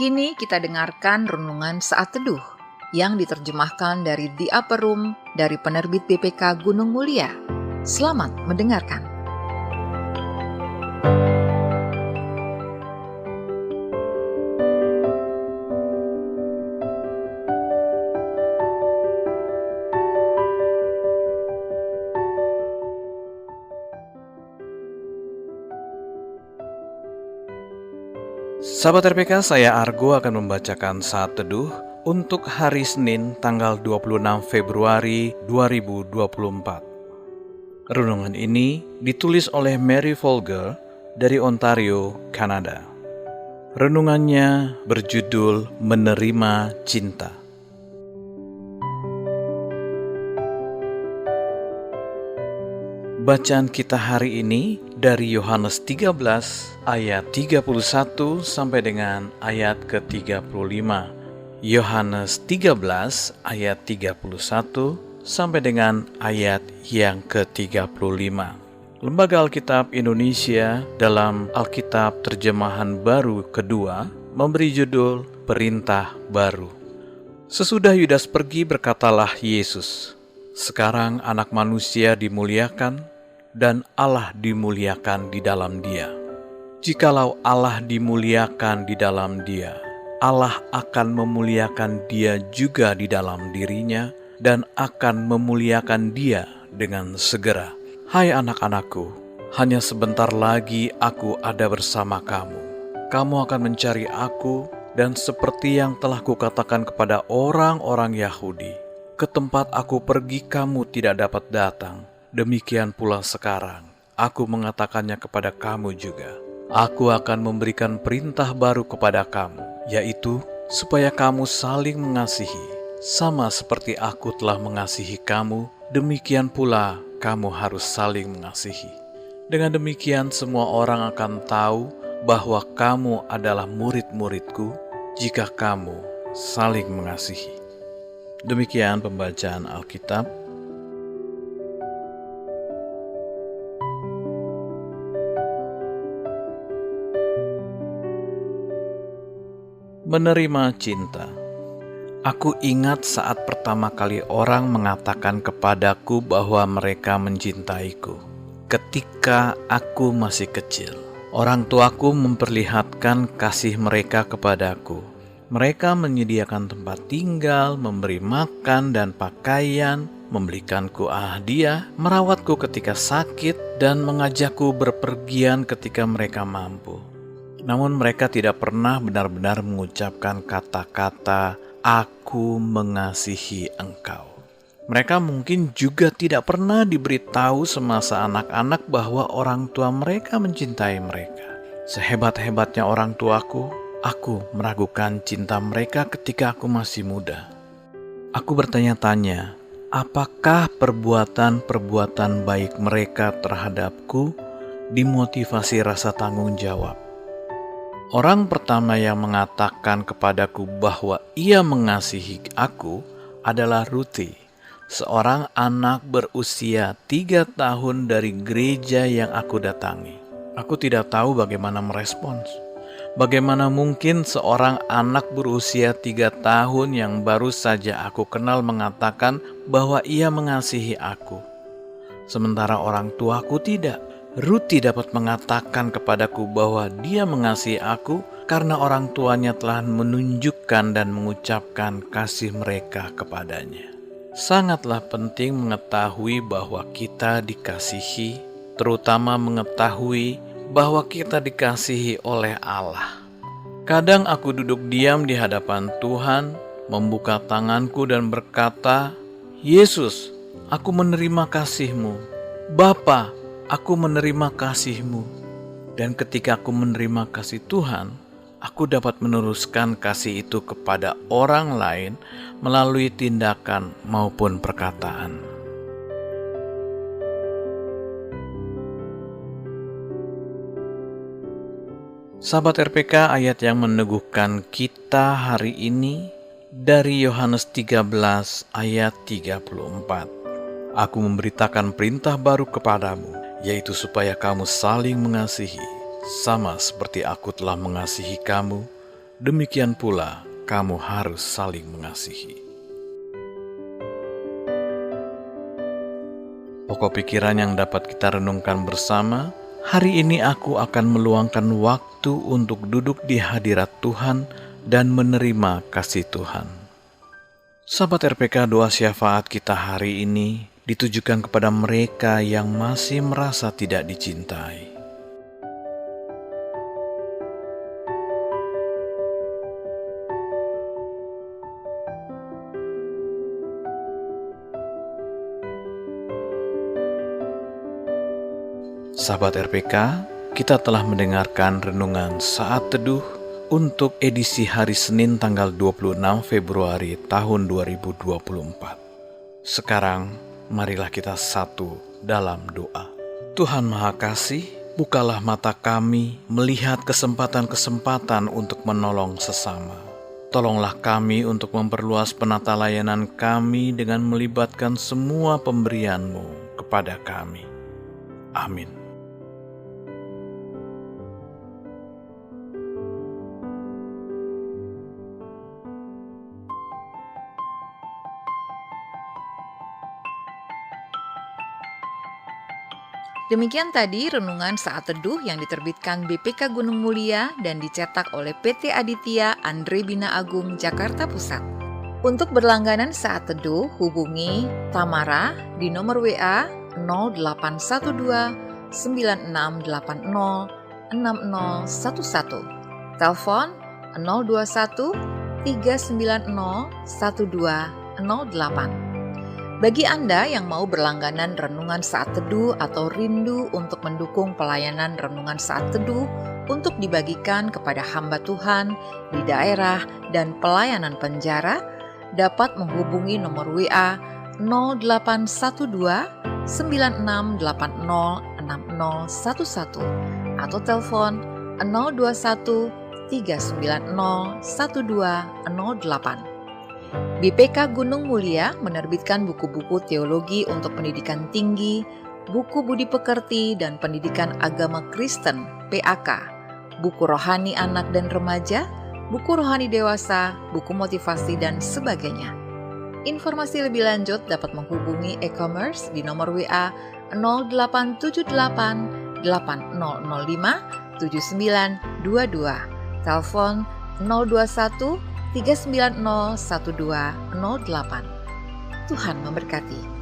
Kini kita dengarkan renungan saat teduh yang diterjemahkan dari The Upper Room dari penerbit BPK Gunung Mulia. Selamat mendengarkan. Sahabat RPK, saya Argo akan membacakan saat teduh untuk hari Senin tanggal 26 Februari 2024. Renungan ini ditulis oleh Mary Folger dari Ontario, Kanada. Renungannya berjudul Menerima Cinta. Bacaan kita hari ini dari Yohanes 13 ayat 31 sampai dengan ayat ke-35. Yohanes 13 ayat 31 sampai dengan ayat yang ke-35. Lembaga Alkitab Indonesia dalam Alkitab Terjemahan Baru Kedua memberi judul Perintah Baru. Sesudah Yudas pergi, berkatalah Yesus, "Sekarang Anak Manusia dimuliakan dan Allah dimuliakan di dalam Dia. Jikalau Allah dimuliakan di dalam Dia, Allah akan memuliakan Dia juga di dalam dirinya dan akan memuliakan Dia dengan segera. Hai anak-anakku, hanya sebentar lagi aku ada bersama kamu. Kamu akan mencari aku, dan seperti yang telah kukatakan kepada orang-orang Yahudi, ke tempat aku pergi kamu tidak dapat datang. Demikian pula sekarang, aku mengatakannya kepada kamu juga. Aku akan memberikan perintah baru kepada kamu, yaitu supaya kamu saling mengasihi. Sama seperti aku telah mengasihi kamu, demikian pula kamu harus saling mengasihi. Dengan demikian semua orang akan tahu bahwa kamu adalah murid-muridku, jika kamu saling mengasihi." Demikian pembacaan Alkitab. Menerima cinta. Aku ingat saat pertama kali orang mengatakan kepadaku bahwa mereka mencintaiku. Ketika aku masih kecil, orang tuaku memperlihatkan kasih mereka kepadaku. Mereka menyediakan tempat tinggal, memberi makan dan pakaian, membelikanku hadiah, merawatku ketika sakit, dan mengajakku berpergian ketika mereka mampu. Namun mereka tidak pernah benar-benar mengucapkan kata-kata "Aku mengasihi engkau". Mereka mungkin juga tidak pernah diberitahu semasa anak-anak bahwa orang tua mereka mencintai mereka. Sehebat-hebatnya orang tuaku, aku meragukan cinta mereka ketika aku masih muda. Aku bertanya-tanya, apakah perbuatan-perbuatan baik mereka terhadapku dimotivasi rasa tanggung jawab? Orang pertama yang mengatakan kepadaku bahwa ia mengasihi aku adalah Ruthie, seorang anak berusia 3 tahun dari gereja yang aku datangi. Aku tidak tahu bagaimana merespons. Bagaimana mungkin seorang anak berusia 3 tahun yang baru saja aku kenal mengatakan bahwa ia mengasihi aku, sementara orang tuaku tidak. Ruthie dapat mengatakan kepadaku bahwa dia mengasihi aku karena orang tuanya telah menunjukkan dan mengucapkan kasih mereka kepadanya. Sangatlah penting mengetahui bahwa kita dikasihi, terutama mengetahui bahwa kita dikasihi oleh Allah. Kadang aku duduk diam di hadapan Tuhan, membuka tanganku dan berkata, "Yesus, aku menerima kasih-Mu. Bapa, aku menerima kasih-Mu." Dan ketika aku menerima kasih Tuhan, aku dapat meneruskan kasih itu kepada orang lain melalui tindakan maupun perkataan. Sahabat RPK, ayat yang meneguhkan kita hari ini dari Yohanes 13 ayat 34. Aku memberitakan perintah baru kepadamu, yaitu supaya kamu saling mengasihi, sama seperti aku telah mengasihi kamu. demikian pula kamu harus saling mengasihi. Pokok pikiran yang dapat kita renungkan bersama, hari ini aku akan meluangkan waktu untuk duduk di hadirat Tuhan dan menerima kasih Tuhan. Sahabat RPK, doa syafaat kita hari ini ditujukan kepada mereka yang masih merasa tidak dicintai. Sahabat RPK, kita telah mendengarkan renungan saat teduh untuk edisi hari Senin tanggal 26 Februari tahun 2024. Sekarang, marilah kita satu dalam doa. Tuhan Maha Kasih, bukalah mata kami melihat kesempatan-kesempatan untuk menolong sesama. Tolonglah kami untuk memperluas penata layanan kami dengan melibatkan semua pemberian-Mu kepada kami. Amin. Demikian tadi renungan saat teduh yang diterbitkan BPK Gunung Mulia dan dicetak oleh PT Aditya Andre Bina Agung Jakarta Pusat. Untuk berlangganan saat teduh, hubungi Tamara di nomor WA 0812 9680 6011, telepon 021 390 1208. Bagi Anda yang mau berlangganan renungan saat teduh atau rindu untuk mendukung pelayanan renungan saat teduh untuk dibagikan kepada hamba Tuhan di daerah dan pelayanan penjara, dapat menghubungi nomor WA 0812 9680 6011 atau telepon 021 390 1208. BPK Gunung Mulia menerbitkan buku-buku teologi untuk pendidikan tinggi, buku budi pekerti dan pendidikan agama Kristen (PAK), buku rohani anak dan remaja, buku rohani dewasa, buku motivasi dan sebagainya. Informasi lebih lanjut dapat menghubungi e-commerce di nomor WA 0878 8005 7922, telepon 021 390 1208. Tuhan memberkati.